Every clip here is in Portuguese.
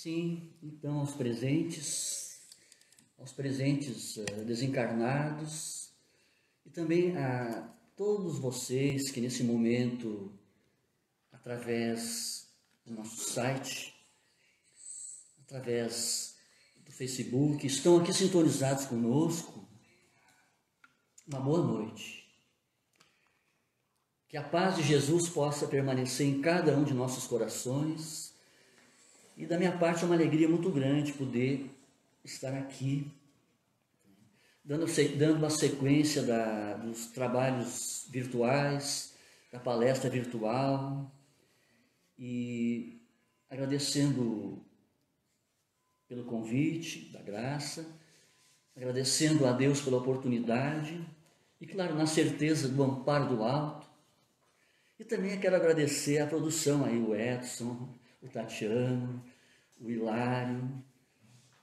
Sim, então aos presentes desencarnados e também a todos vocês que nesse momento, através do nosso site, através do Facebook, estão aqui sintonizados conosco, uma boa noite. Que a paz de Jesus possa permanecer em cada um de nossos corações. E da minha parte é uma alegria muito grande poder estar aqui, dando uma sequência dos trabalhos virtuais, da palestra virtual, e agradecendo pelo convite, da graça, agradecendo a Deus pela oportunidade, e claro, na certeza do amparo do alto. E também quero agradecer a produção aí, o Edson, o Tatiano, o Hilário,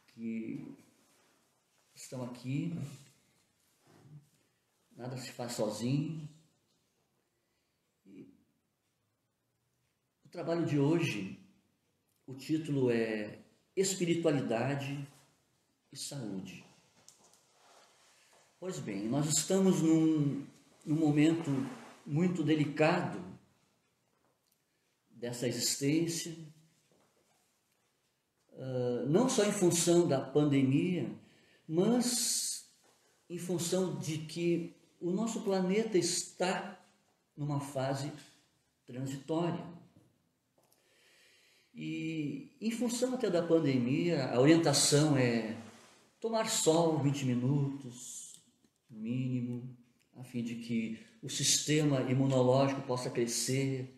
que estão aqui. Nada se faz sozinho. E o trabalho de hoje, o título é Espiritualidade e Saúde. Pois bem, nós estamos num momento muito delicado dessa existência, não só em função da pandemia, mas em função de que o nosso planeta está numa fase transitória. E em função até da pandemia, a orientação é tomar sol 20 minutos, no mínimo, a fim de que o sistema imunológico possa crescer,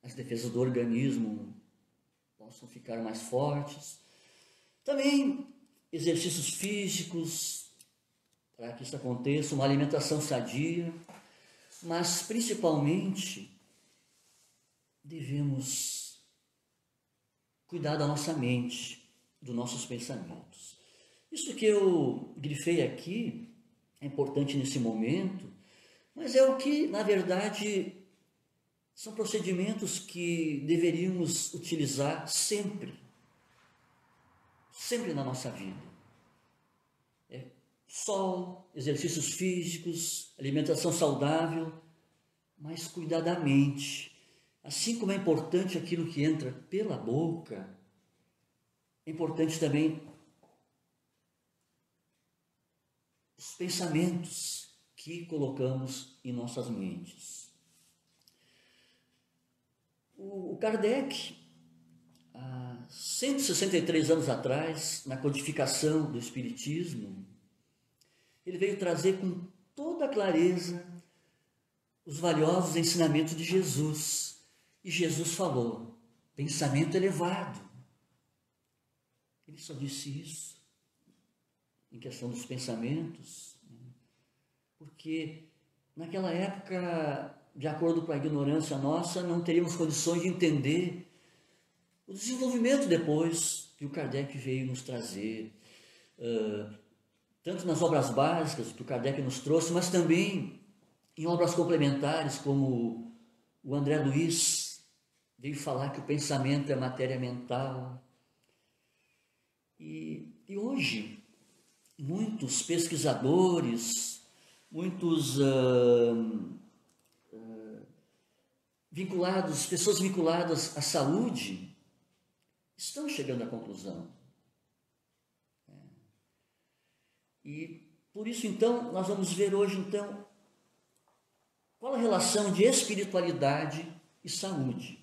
as defesas do organismo possam ficar mais fortes. Também exercícios físicos, para que isso aconteça, uma alimentação sadia, mas principalmente devemos cuidar da nossa mente, dos nossos pensamentos. Isso que eu grifei aqui é importante nesse momento, mas é o que, na verdade, são procedimentos que deveríamos utilizar sempre na nossa vida. Sol, exercícios físicos, alimentação saudável, mas cuidadamente. Assim como é importante aquilo que entra pela boca, é importante também os pensamentos que colocamos em nossas mentes. O Kardec, há 163 anos atrás, na codificação do Espiritismo, ele veio trazer com toda a clareza os valiosos ensinamentos de Jesus. E Jesus falou, pensamento elevado. Ele só disse isso em questão dos pensamentos, porque naquela época, de acordo com a ignorância nossa, não teríamos condições de entender o desenvolvimento depois que o Kardec veio nos trazer, tanto nas obras básicas que o Kardec nos trouxe, mas também em obras complementares, como o André Luiz veio falar que o pensamento é matéria mental. E hoje, muitos pesquisadores, muitos pessoas vinculadas à saúde, estão chegando à conclusão. E por isso, então, nós vamos ver hoje, então, qual a relação de espiritualidade e saúde.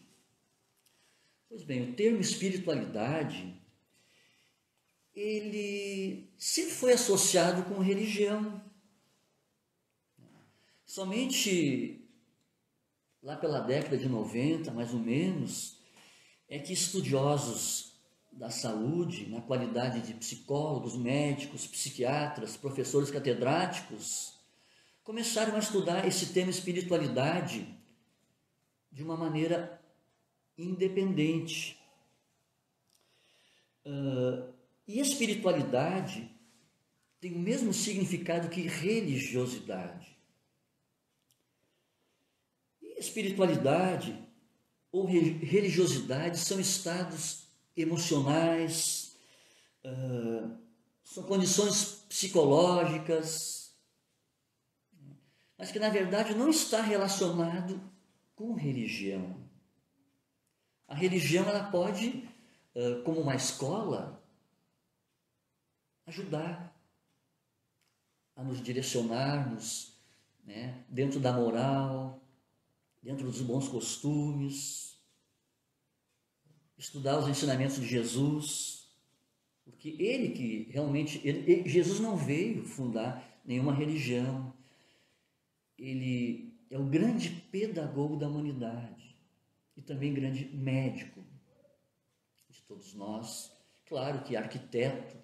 Pois bem, o termo espiritualidade, ele sempre foi associado com religião. Somente lá pela década de 90, mais ou menos, é que estudiosos da saúde, na qualidade de psicólogos, médicos, psiquiatras, professores catedráticos, começaram a estudar esse tema espiritualidade de uma maneira independente. E espiritualidade tem o mesmo significado que religiosidade. E espiritualidade ou religiosidade são estados emocionais, são condições psicológicas, mas que na verdade não está relacionado com religião. A religião ela pode, como uma escola, ajudar a nos direcionarmos, né, dentro da moral, dentro dos bons costumes, estudar os ensinamentos de Jesus, porque ele que realmente, Jesus não veio fundar nenhuma religião, ele é o grande pedagogo da humanidade e também grande médico de todos nós, claro que arquiteto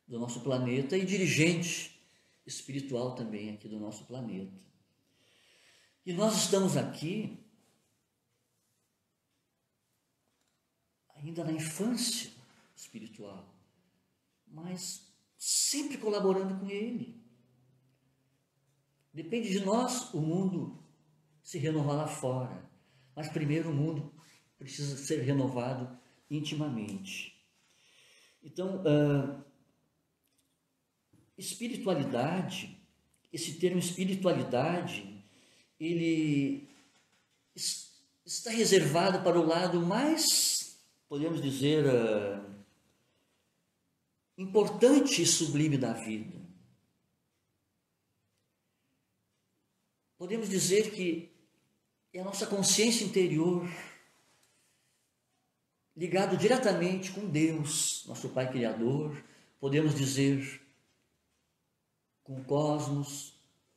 do nosso planeta e dirigente espiritual também aqui do nosso planeta. E nós estamos aqui ainda na infância espiritual, mas sempre colaborando com ele. Depende de nós o mundo se renovar lá fora, mas primeiro o mundo precisa ser renovado intimamente. Então, espiritualidade, esse termo espiritualidade, ele está reservado para o lado mais, podemos dizer, importante e sublime da vida. Podemos dizer que é a nossa consciência interior, ligado diretamente com Deus, nosso Pai Criador, podemos dizer com o cosmos,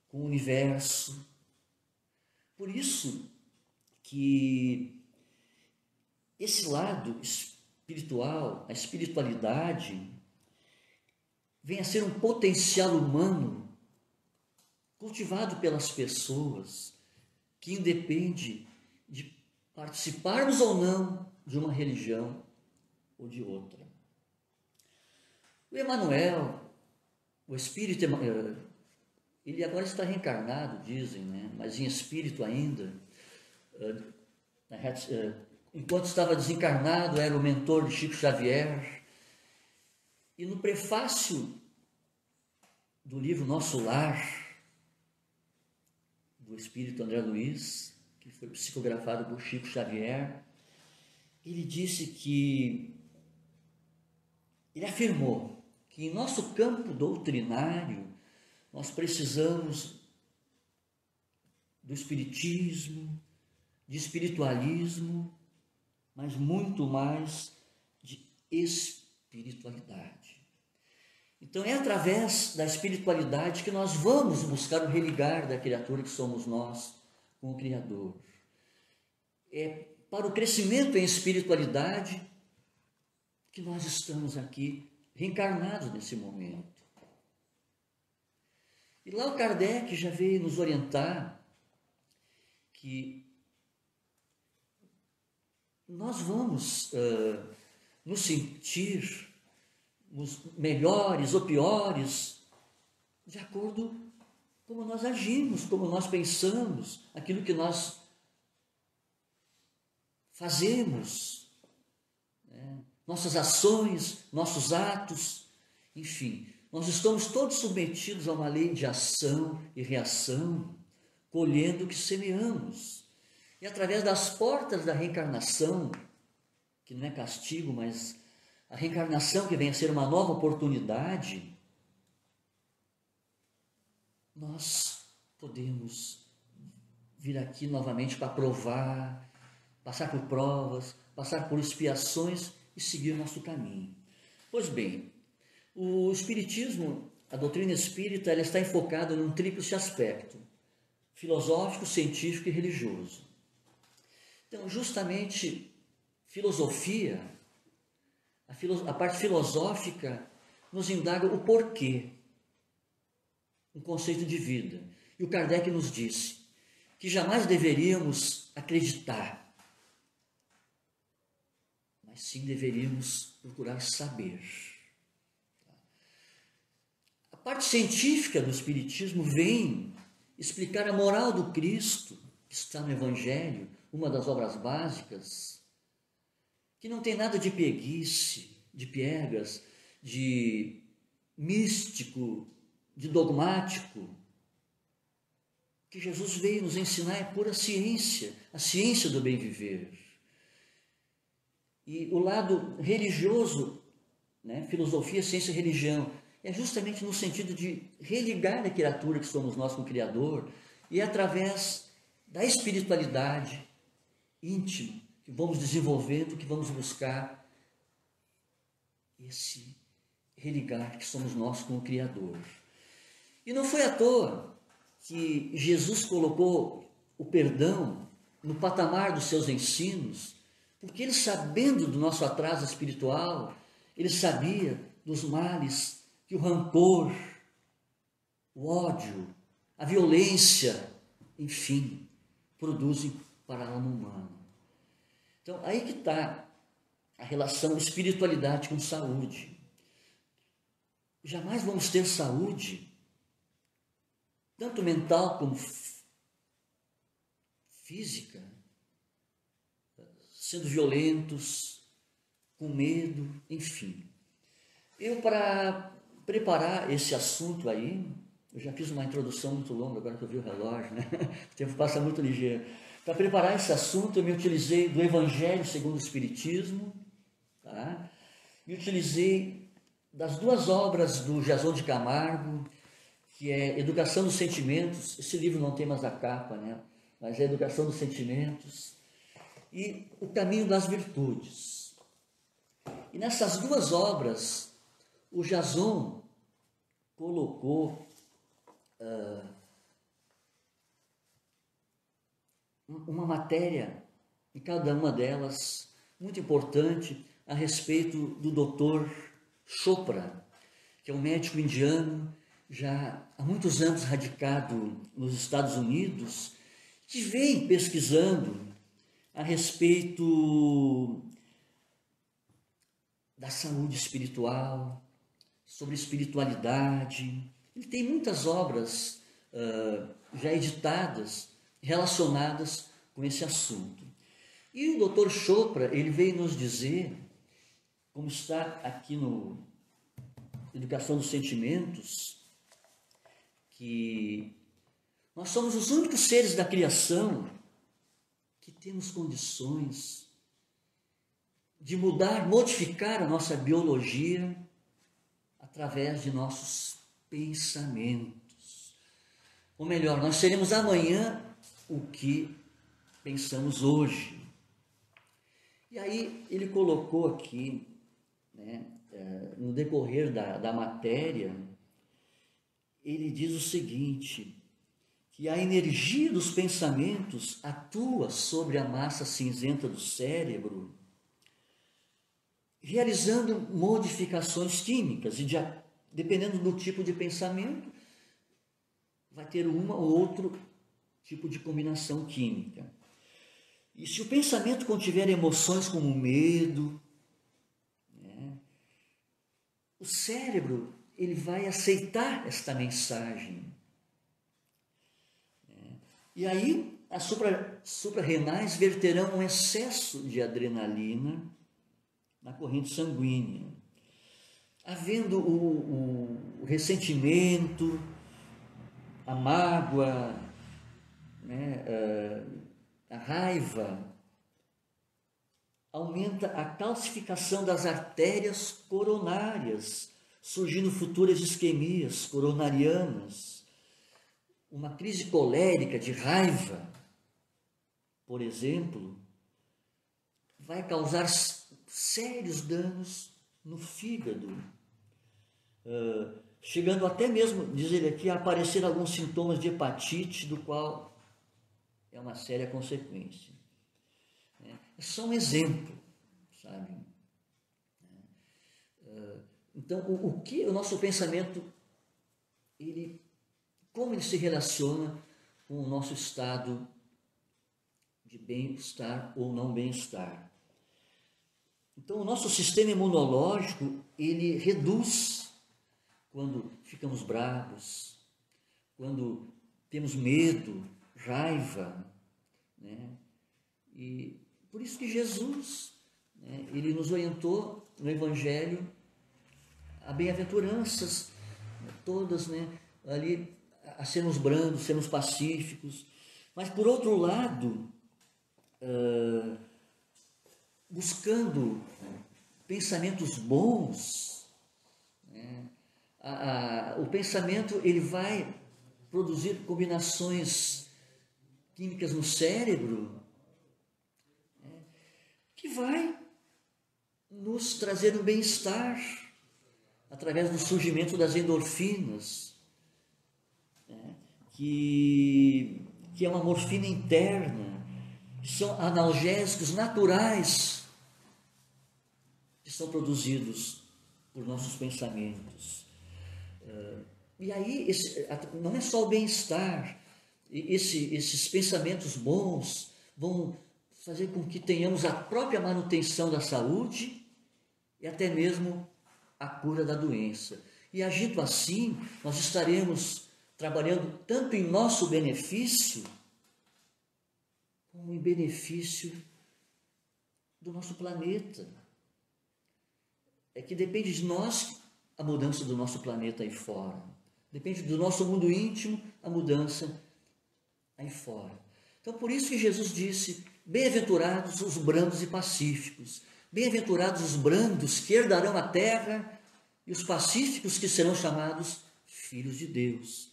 com o universo. Por isso que esse lado espiritual, a espiritualidade, vem a ser um potencial humano cultivado pelas pessoas, que independe de participarmos ou não de uma religião ou de outra. O Emmanuel, o Espírito, ele agora está reencarnado, dizem, né? Mas em espírito ainda. Enquanto estava desencarnado, era o mentor de Chico Xavier. E no prefácio do livro Nosso Lar, do Espírito André Luiz, que foi psicografado por Chico Xavier, ele disse que, ele afirmou que em nosso campo doutrinário nós precisamos do espiritismo, de espiritualismo, mas muito mais de espiritualidade. Então é através da espiritualidade que nós vamos buscar o religar da criatura que somos nós com o Criador. É para o crescimento em espiritualidade que nós estamos aqui reencarnados nesse momento. E lá o Kardec já veio nos orientar que nós vamos nos sentir melhores ou piores de acordo com como nós agimos, como nós pensamos, aquilo que nós fazemos, né? Nossas ações, nossos atos, enfim, nós estamos todos submetidos a uma lei de ação e reação, colhendo o que semeamos. E através das portas da reencarnação, que não é castigo, mas a reencarnação que vem a ser uma nova oportunidade, nós podemos vir aqui novamente para provar, passar por provas, passar por expiações e seguir o nosso caminho. Pois bem, o Espiritismo, a doutrina espírita, ela está enfocada num tríplice aspecto: filosófico, científico e religioso. Então, justamente, filosofia, a parte filosófica nos indaga o porquê, um conceito de vida. E o Kardec nos disse que jamais deveríamos acreditar, mas sim deveríamos procurar saber. A parte científica do Espiritismo vem explicar a moral do Cristo, que está no Evangelho, uma das obras básicas, que não tem nada de preguiça, de piegas, de místico, de dogmático. Que Jesus veio nos ensinar é pura ciência, a ciência do bem viver. E o lado religioso, né, filosofia, ciência e religião, é justamente no sentido de religar a criatura que somos nós com o Criador, e é através da espiritualidade íntima que vamos desenvolvendo, que vamos buscar esse religar que somos nós com o Criador. E não foi à toa que Jesus colocou o perdão no patamar dos seus ensinos, porque ele, sabendo do nosso atraso espiritual, ele sabia dos males que o rancor, o ódio, a violência, enfim, produzem para a alma humana. Então, aí que está a relação espiritualidade com saúde. Jamais vamos ter saúde, tanto mental como física, sendo violentos, com medo, enfim. Eu, para preparar esse assunto aí, eu já fiz uma introdução muito longa, agora que eu vi o relógio, né? O tempo passa muito ligeiro. Para preparar esse assunto, eu me utilizei do Evangelho segundo o Espiritismo, tá? Me utilizei das duas obras do Jason de Camargo, que é Educação dos Sentimentos. Esse livro não tem mais a capa, né? Mas é Educação dos Sentimentos e O Caminho das Virtudes. E nessas duas obras, o Jason colocou uma matéria em cada uma delas muito importante a respeito do Dr. Chopra, que é um médico indiano já há muitos anos radicado nos Estados Unidos, que vem pesquisando a respeito da saúde espiritual, sobre espiritualidade. Ele tem muitas obras já editadas relacionadas com esse assunto. E o Dr. Chopra, ele veio nos dizer, como está aqui no Educação dos Sentimentos, que nós somos os únicos seres da criação que temos condições de mudar, modificar a nossa biologia através de nossos pensamentos. Ou melhor, nós seremos amanhã o que pensamos hoje. E aí ele colocou aqui, né, no decorrer da matéria, ele diz o seguinte, que a energia dos pensamentos atua sobre a massa cinzenta do cérebro, realizando modificações químicas, e dependendo do tipo de pensamento, vai ter uma ou outro tipo de combinação química. E se o pensamento contiver emoções como medo, né, o cérebro ele vai aceitar esta mensagem. E aí as suprarrenais verterão um excesso de adrenalina na corrente sanguínea. Havendo o ressentimento, a mágoa, né, a raiva, aumenta a calcificação das artérias coronárias, surgindo futuras isquemias coronarianas. Uma crise colérica de raiva, por exemplo, vai causar sérios danos no fígado, chegando até mesmo, diz ele aqui, a aparecer alguns sintomas de hepatite, do qual é uma séria consequência. É só um exemplo, sabe? Então, o que o nosso pensamento, como ele se relaciona com o nosso estado de bem-estar ou não bem-estar. Então, o nosso sistema imunológico, ele reduz quando ficamos bravos, quando temos medo, raiva, né? E por isso que Jesus né, ele nos orientou no Evangelho a bem-aventuranças, todas, né, ali a sermos brandos, sermos pacíficos. Mas, por outro lado, buscando pensamentos bons, né, o pensamento ele vai produzir combinações químicas no cérebro, né, que vai nos trazer um bem-estar através do surgimento das endorfinas, né, que é uma morfina interna, que são analgésicos naturais que são produzidos por nossos pensamentos. E aí, não é só o bem-estar, esses pensamentos bons vão fazer com que tenhamos a própria manutenção da saúde e até mesmo a cura da doença. E agindo assim, nós estaremos trabalhando tanto em nosso benefício, como em benefício do nosso planeta. É que depende de nós a mudança do nosso planeta aí fora. Depende do nosso mundo íntimo a mudança aí fora. Então, por isso que Jesus disse: bem-aventurados os brandos e pacíficos. Bem-aventurados os brandos que herdarão a terra e os pacíficos que serão chamados filhos de Deus.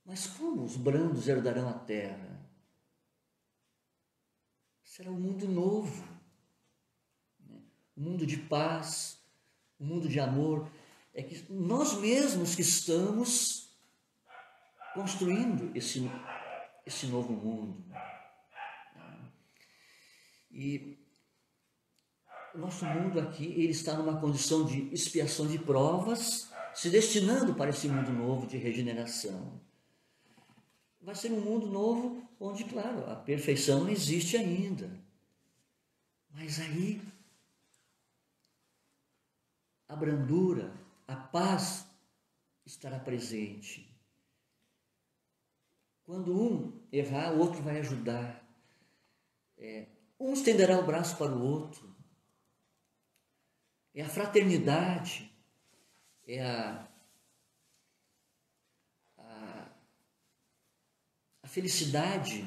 Mas como os brandos herdarão a terra? Será um mundo novo, né? Um mundo de paz, um mundo de amor. É que nós mesmos que estamos construindo esse novo mundo. E o nosso mundo aqui, ele está numa condição de expiação de provas, se destinando para esse mundo novo de regeneração. Vai ser um mundo novo onde, claro, a perfeição não existe ainda. Mas aí, a brandura, a paz estará presente. Quando um errar, o outro vai ajudar. Um estenderá o braço para o outro. É a fraternidade, é a felicidade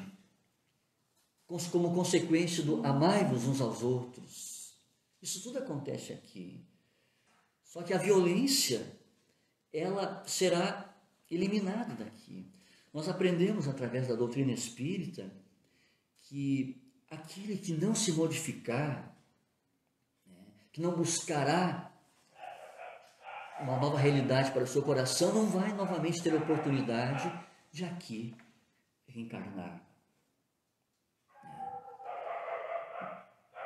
como consequência do amai-vos uns aos outros. Isso tudo acontece aqui. Só que a violência, ela será eliminada daqui. Nós aprendemos através da doutrina espírita que aquele que não se modificar, que não buscará uma nova realidade para o seu coração, não vai novamente ter a oportunidade de aqui reencarnar.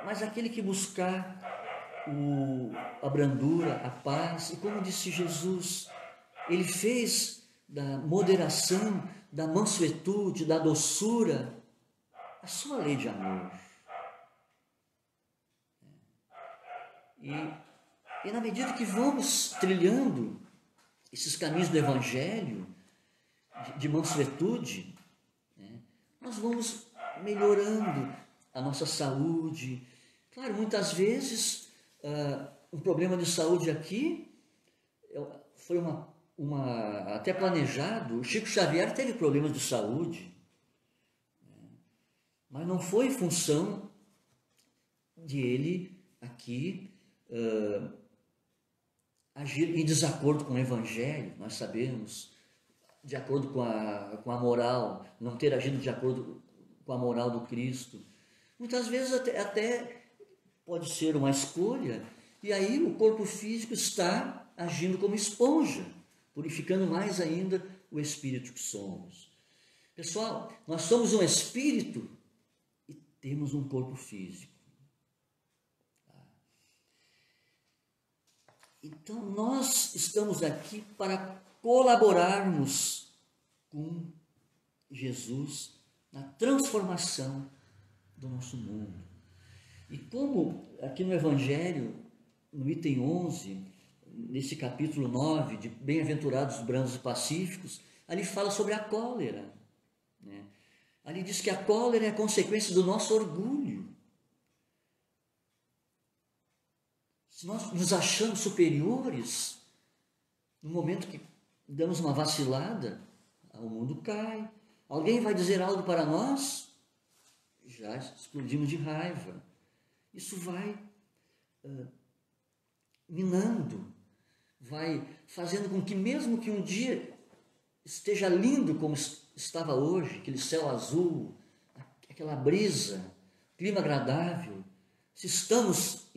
Mas aquele que buscar a brandura, a paz, e como disse Jesus, ele fez da moderação, da mansuetude, da doçura, a sua lei de amor. E na medida que vamos trilhando esses caminhos do Evangelho, de mansuetude, né, nós vamos melhorando a nossa saúde. Claro, muitas vezes um problema de saúde aqui foi até planejado. O Chico Xavier teve problemas de saúde, né, mas não foi em função de ele aqui agir em desacordo com o Evangelho. Nós sabemos, de acordo com a moral, não ter agido de acordo com a moral do Cristo. Muitas vezes até pode ser uma escolha, e aí o corpo físico está agindo como esponja, purificando mais ainda o espírito que somos. Pessoal, nós somos um espírito e temos um corpo físico. Então, nós estamos aqui para colaborarmos com Jesus na transformação do nosso mundo. E como aqui no Evangelho, no item 11, nesse capítulo 9, de Bem-aventurados brandos e pacíficos, ali fala sobre a cólera, né? Ali diz que a cólera é a consequência do nosso orgulho. Se nós nos achamos superiores, no momento que damos uma vacilada, o mundo cai. Alguém vai dizer algo para nós, já explodimos de raiva. Isso vai minando, vai fazendo com que mesmo que um dia esteja lindo como estava hoje, aquele céu azul, aquela brisa, clima agradável, se estamos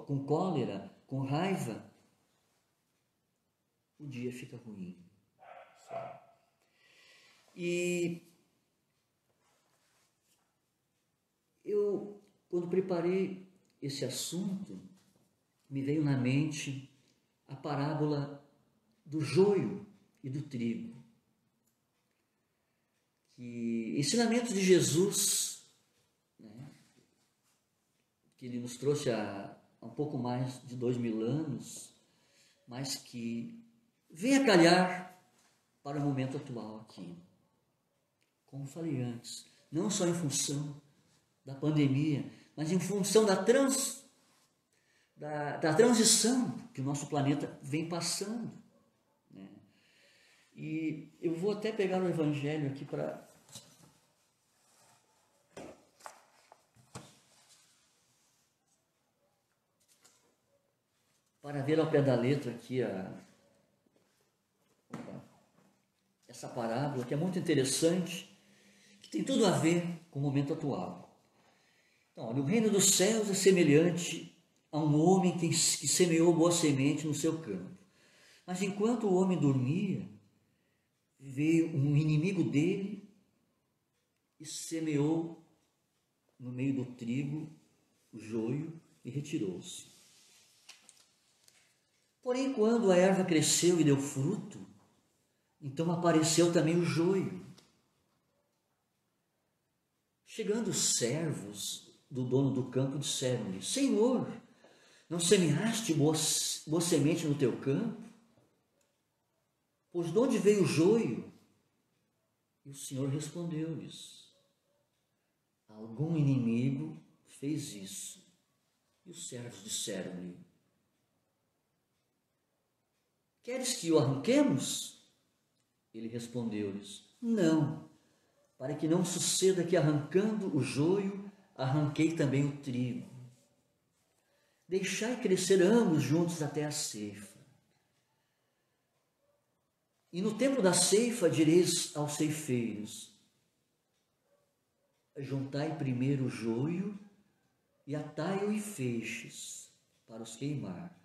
com cólera, com raiva, o dia fica ruim. E eu, quando preparei esse assunto, me veio na mente a parábola do joio e do trigo. Que ensinamentos de Jesus, né, que ele nos trouxe há um pouco mais de 2000 anos, mas que vem a calhar para o momento atual aqui. Como falei antes, não só em função da pandemia, mas em função da transição que o nosso planeta vem passando. Né? E eu vou até pegar o Evangelho aqui para ver ao pé da letra aqui essa parábola, que é muito interessante, que tem tudo a ver com o momento atual. Então, olha, o reino dos céus é semelhante a um homem que semeou boa semente no seu campo. Mas enquanto o homem dormia, veio um inimigo dele e semeou no meio do trigo o joio e retirou-se. Porém, quando a erva cresceu e deu fruto, então apareceu também o joio. Chegando os servos do dono do campo, disseram-lhe: Senhor, não semeaste boa semente no teu campo? Pois de onde veio o joio? E o Senhor respondeu-lhes: algum inimigo fez isso. E os servos disseram-lhe: queres que o arranquemos? Ele respondeu-lhes: não, para que não suceda que arrancando o joio, arranquei também o trigo. Deixai crescer ambos juntos até a ceifa. E no tempo da ceifa direis aos ceifeiros: juntai primeiro o joio e atai-o em feixes para os queimar,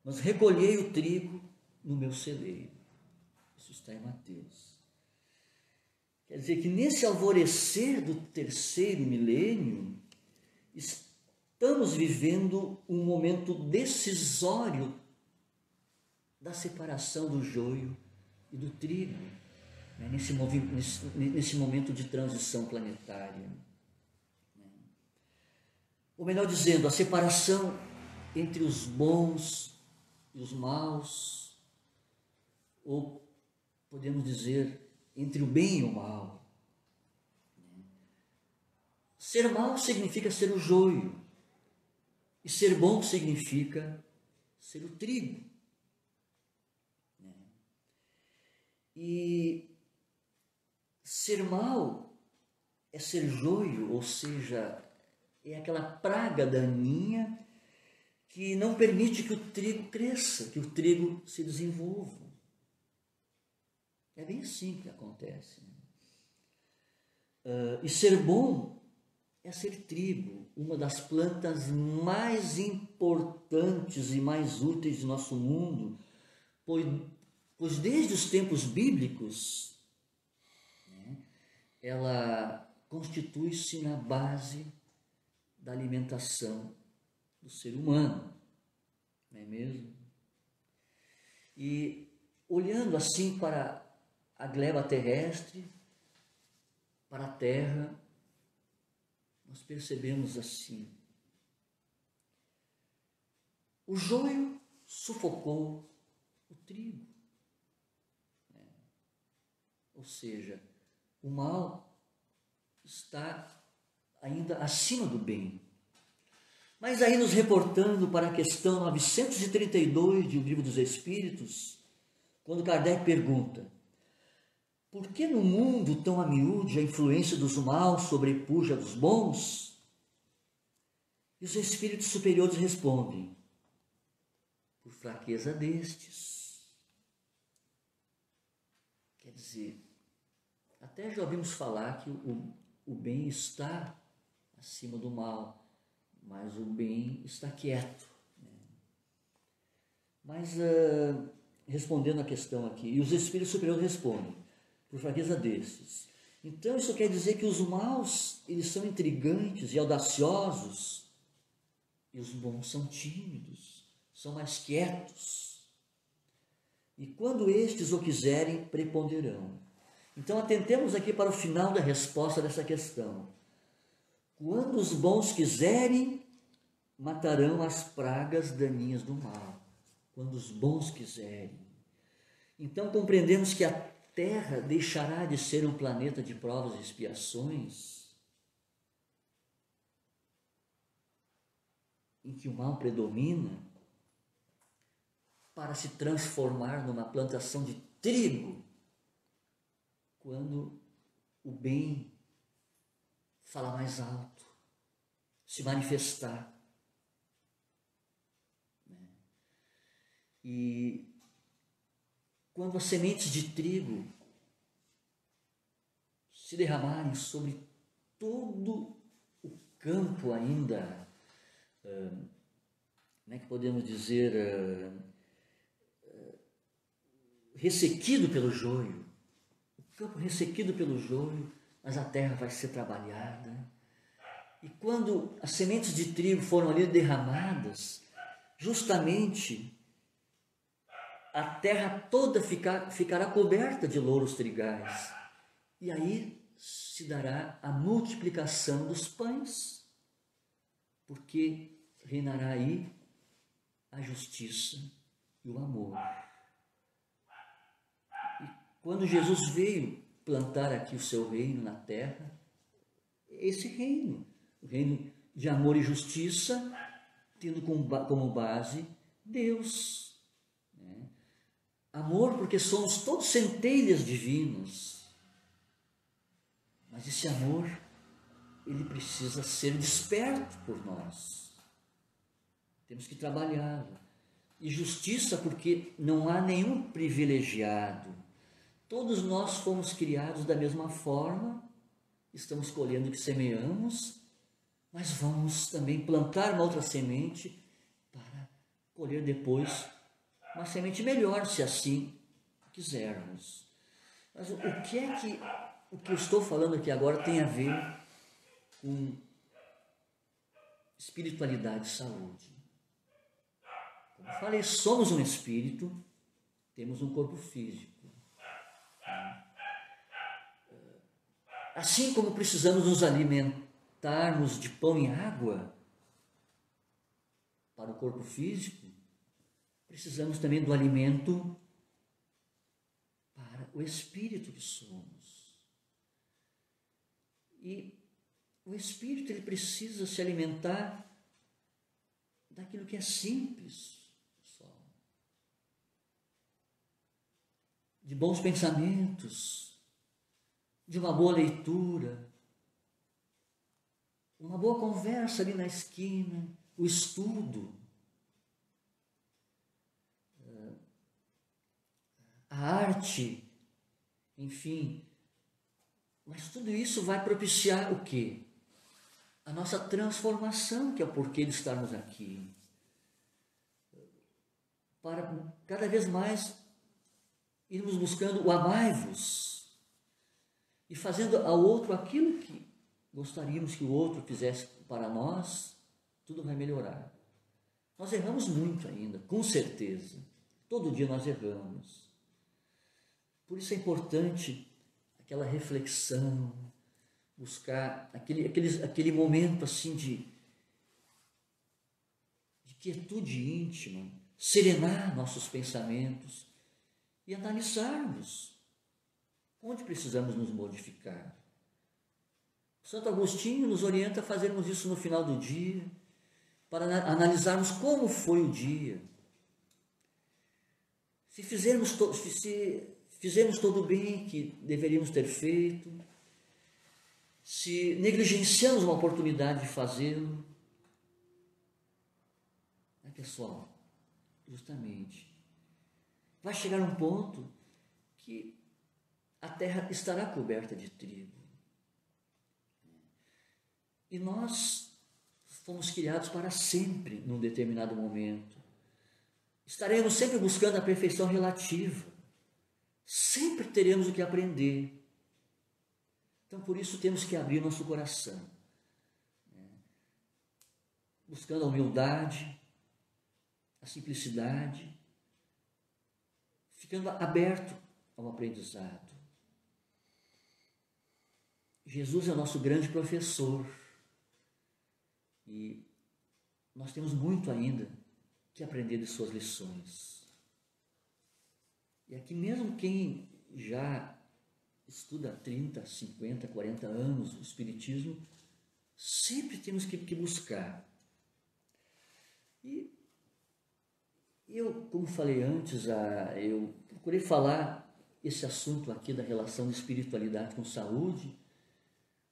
mas recolhei o trigo no meu celeiro. Isso está em Mateus. Quer dizer que nesse alvorecer do terceiro milênio, estamos vivendo um momento decisório da separação do joio e do trigo, né? nesse momento de transição planetária. Ou melhor dizendo, a separação entre os bons e os maus, ou podemos dizer, entre o bem e o mal. Ser mau significa ser o joio, e ser bom significa ser o trigo. E ser mau é ser joio, ou seja, é aquela praga daninha que não permite que o trigo cresça, que o trigo se desenvolva. É bem assim que acontece. E ser bom é ser trigo, uma das plantas mais importantes e mais úteis do nosso mundo, pois desde os tempos bíblicos, né, ela constitui-se na base da alimentação do ser humano, não é mesmo? E olhando assim para a gleba terrestre, para a terra, nós percebemos assim: o joio sufocou o trigo, né? Ou seja, o mal está ainda acima do bem. Mas aí, nos reportando para a questão 932 de O Livro dos Espíritos, quando Kardec pergunta: por que no mundo tão a miúde a influência dos maus sobrepuja dos bons? E os espíritos superiores respondem: por fraqueza destes. Quer dizer, até já ouvimos falar que o bem está acima do mal, mas o bem está quieto. Mas, respondendo à questão aqui, e os espíritos superiores respondem: por fraqueza destes. Então, isso quer dizer que os maus, eles são intrigantes e audaciosos, e os bons são tímidos, são mais quietos. E quando estes o quiserem, preponderão. Então, atentemos aqui para o final da resposta dessa questão. Quando os bons quiserem, matarão as pragas daninhas do mal. Quando os bons quiserem. Então, compreendemos que a Terra deixará de ser um planeta de provas e expiações, em que o mal predomina, para se transformar numa plantação de trigo, quando o bem falar mais alto, se manifestar. E quando as sementes de trigo se derramarem sobre todo o campo ainda, como é que podemos dizer, ressequido pelo joio, o campo ressequido pelo joio, mas a terra vai ser trabalhada. E quando as sementes de trigo foram ali derramadas, justamente a terra toda ficará coberta de louros trigais. E aí se dará a multiplicação dos pães, porque reinará aí a justiça e o amor. E quando Jesus veio plantar aqui o seu reino na terra, esse reino, o reino de amor e justiça, tendo como base Deus. Amor, porque somos todos centelhas divinas. Mas esse amor, ele precisa ser desperto por nós. Temos que trabalhá-lo. E justiça, porque não há nenhum privilegiado. Todos nós fomos criados da mesma forma, estamos colhendo o que semeamos, mas vamos também plantar uma outra semente para colher depois uma semente melhor, se assim quisermos. Mas o que eu estou falando aqui agora tem a ver com espiritualidade e saúde. Como eu falei, somos um espírito, temos um corpo físico. Assim como precisamos nos alimentarmos de pão e água para o corpo físico, precisamos também do alimento para o espírito que somos. E o espírito, ele precisa se alimentar daquilo que é simples, pessoal. De bons pensamentos, de uma boa leitura, uma boa conversa ali na esquina, o estudo, a arte, enfim. Mas tudo isso vai propiciar o quê? A nossa transformação, que é o porquê de estarmos aqui. Para cada vez mais irmos buscando o amai-vos e fazendo ao outro aquilo que gostaríamos que o outro fizesse para nós, tudo vai melhorar. Nós erramos muito ainda, com certeza. Todo dia nós erramos. Por isso é importante aquela reflexão, buscar aquele momento assim de quietude íntima, serenar nossos pensamentos e analisarmos onde precisamos nos modificar. Santo Agostinho nos orienta a fazermos isso no final do dia, para analisarmos como foi o dia. Se fizermos todo o bem que deveríamos ter feito, se negligenciamos uma oportunidade de fazê-lo. Pessoal, justamente, vai chegar um ponto que a terra estará coberta de trigo. E nós fomos criados para sempre, num determinado momento. Estaremos sempre buscando a perfeição relativa. Sempre teremos o que aprender. Então, por isso, temos que abrir nosso coração, buscando a humildade, a simplicidade, ficando aberto ao aprendizado. Jesus é o nosso grande professor e nós temos muito ainda que aprender de suas lições. E aqui mesmo quem já estuda há 30, 50, 40 anos o Espiritismo, sempre temos que buscar. E eu, como falei antes, eu procurei falar esse assunto aqui da relação de espiritualidade com saúde,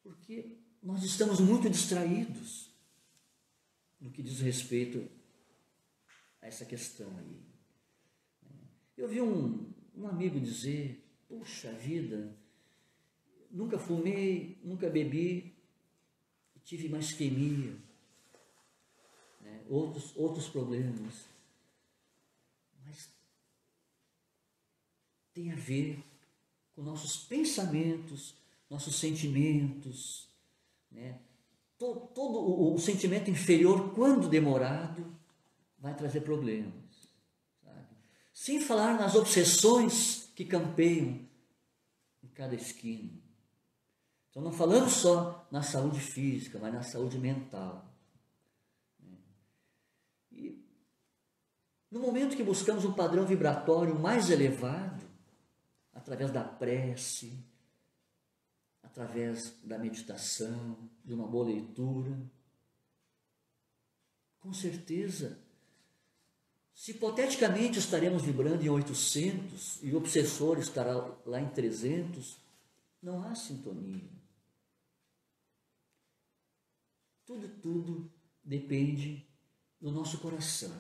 porque nós estamos muito distraídos no que diz respeito a essa questão aí. Eu vi um amigo dizer, puxa vida, nunca fumei, nunca bebi, tive uma isquemia, outros problemas. Mas tem a ver com nossos pensamentos, nossos sentimentos, todo o sentimento inferior, quando demorado, vai trazer problemas, sabe? Sem falar nas obsessões que campeiam em cada esquina. Então não falamos só na saúde física, mas na saúde mental. E no momento que buscamos um padrão vibratório mais elevado, através da prece, através da meditação, de uma boa leitura, com certeza, se hipoteticamente estaremos vibrando em 800 e o obsessor estará lá em 300, não há sintonia. Tudo depende do nosso coração,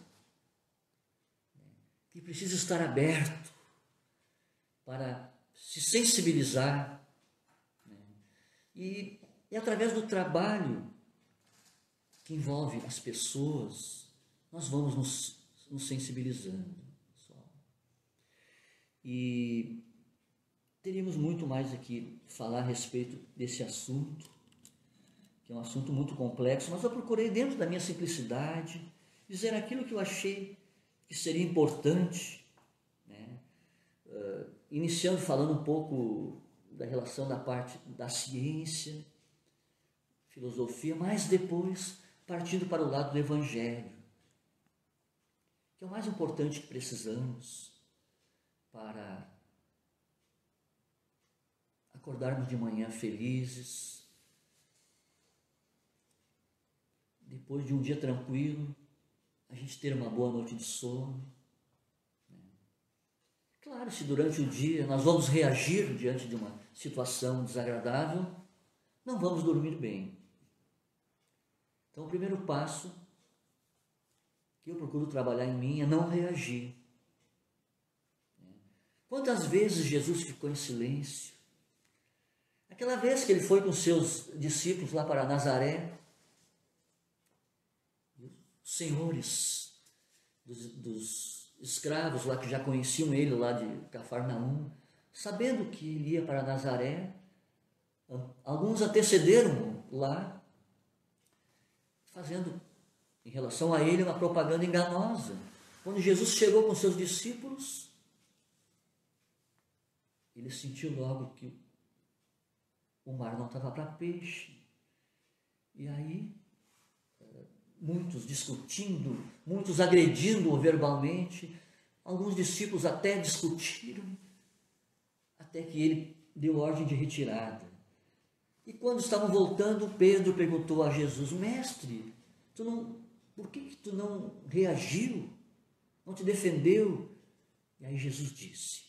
que precisa estar aberto para se sensibilizar, e através do trabalho que envolve as pessoas, nós vamos nos sensibilizando. E teríamos muito mais aqui falar a respeito desse assunto, que é um assunto muito complexo, mas eu procurei, dentro da minha simplicidade, dizer aquilo que eu achei que seria importante, iniciando falando um pouco da relação da parte da ciência, filosofia, mas depois partindo para o lado do Evangelho, que é o mais importante que precisamos para acordarmos de manhã felizes, depois de um dia tranquilo, a gente ter uma boa noite de sono. Claro, se durante o dia nós vamos reagir diante de uma situação desagradável, não vamos dormir bem. Então, o primeiro passo que eu procuro trabalhar em mim é não reagir. Quantas vezes Jesus ficou em silêncio? Aquela vez que ele foi com seus discípulos lá para Nazaré, os senhores dos escravos lá que já conheciam ele lá de Cafarnaum, sabendo que ele ia para Nazaré, alguns antecederam lá, fazendo em relação a ele uma propaganda enganosa. Quando Jesus chegou com seus discípulos, ele sentiu logo que o mar não estava para peixe. E aí, muitos discutindo, muitos agredindo-o verbalmente, alguns discípulos até discutiram, até que ele deu ordem de retirada. E quando estavam voltando, Pedro perguntou a Jesus: Mestre, tu por que tu não reagiu? Não te defendeu? E aí Jesus disse,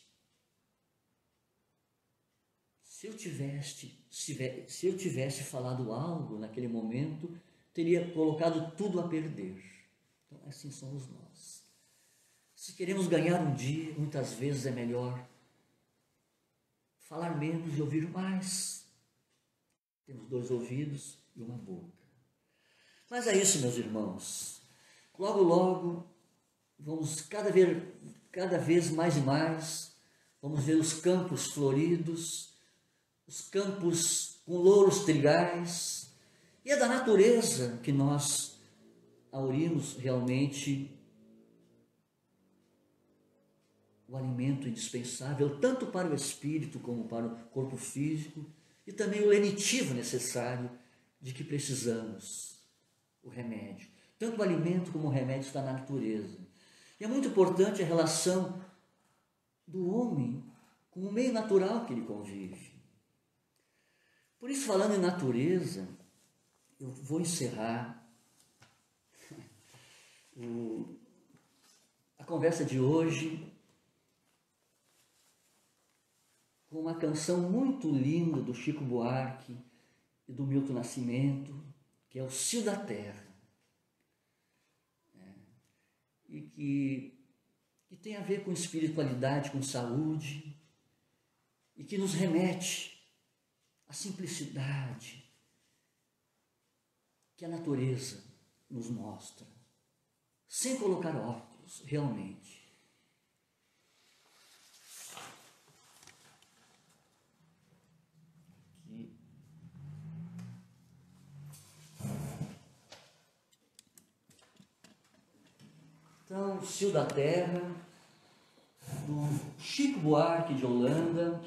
se eu tivesse falado algo naquele momento, teria colocado tudo a perder. Então, assim somos nós. Se queremos ganhar um dia, muitas vezes é melhor falar menos e ouvir mais. Temos 2 ouvidos e uma boca. Mas é isso, meus irmãos. Logo, logo, vamos cada vez mais e mais, vamos ver os campos floridos, os campos com louros trigais, e é da natureza que nós aurimos realmente o alimento indispensável, tanto para o espírito como para o corpo físico, e também o lenitivo necessário de que precisamos, o remédio. Tanto o alimento como o remédio está na natureza. E é muito importante a relação do homem com o meio natural que ele convive. Por isso, falando em natureza, eu vou encerrar a conversa de hoje com uma canção muito linda do Chico Buarque e do Milton Nascimento, que é o Cio da Terra. E que tem a ver com espiritualidade, com saúde, e que nos remete à simplicidade que a natureza nos mostra, sem colocar óculos, realmente. Então, Cio da Terra, do Chico Buarque de Holanda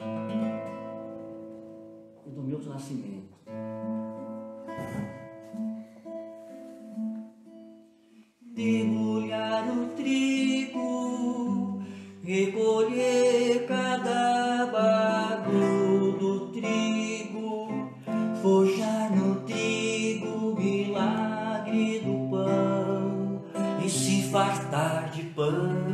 e do Milton Nascimento. Debulhar o trigo, recolher cada bago do trigo, forjar no trigo milagre do pão e se fartar de pão.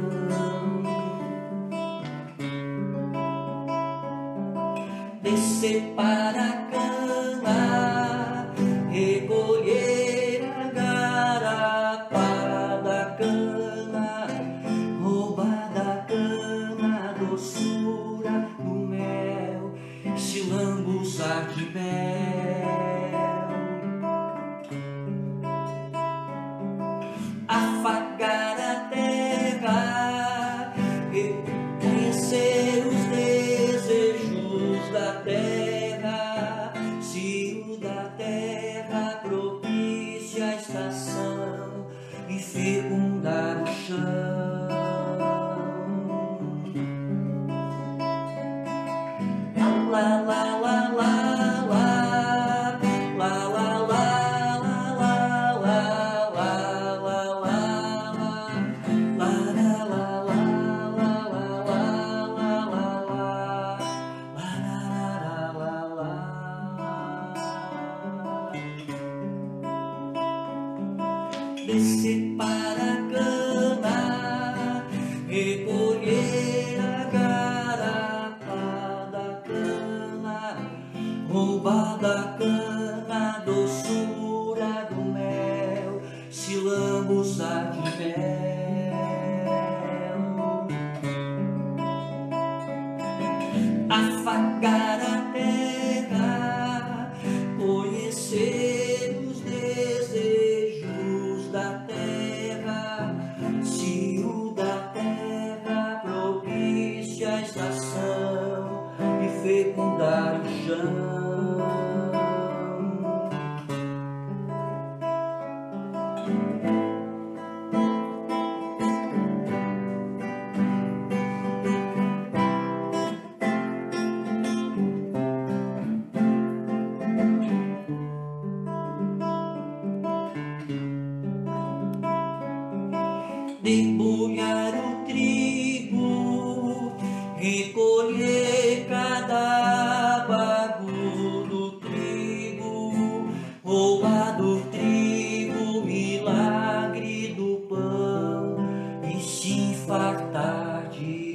Descer para a cana, recolher a garapa da cana, roubar da cana a doçura do mel, se lambuzar de mel, afagar a terra, reconhecer os desejos da terra, cio da terra propicia a estação e fecundar o chão. La la la la la, la la la la la la la la la, la la la la la la la. Descer para a cana, recolher a garapa da cana, roubar da cana a doçura do mel, se lambuzar de mel, afagar a terra, conhecer os desejos da terra, cio da terra propicia a estação e fecundar o chão. dia.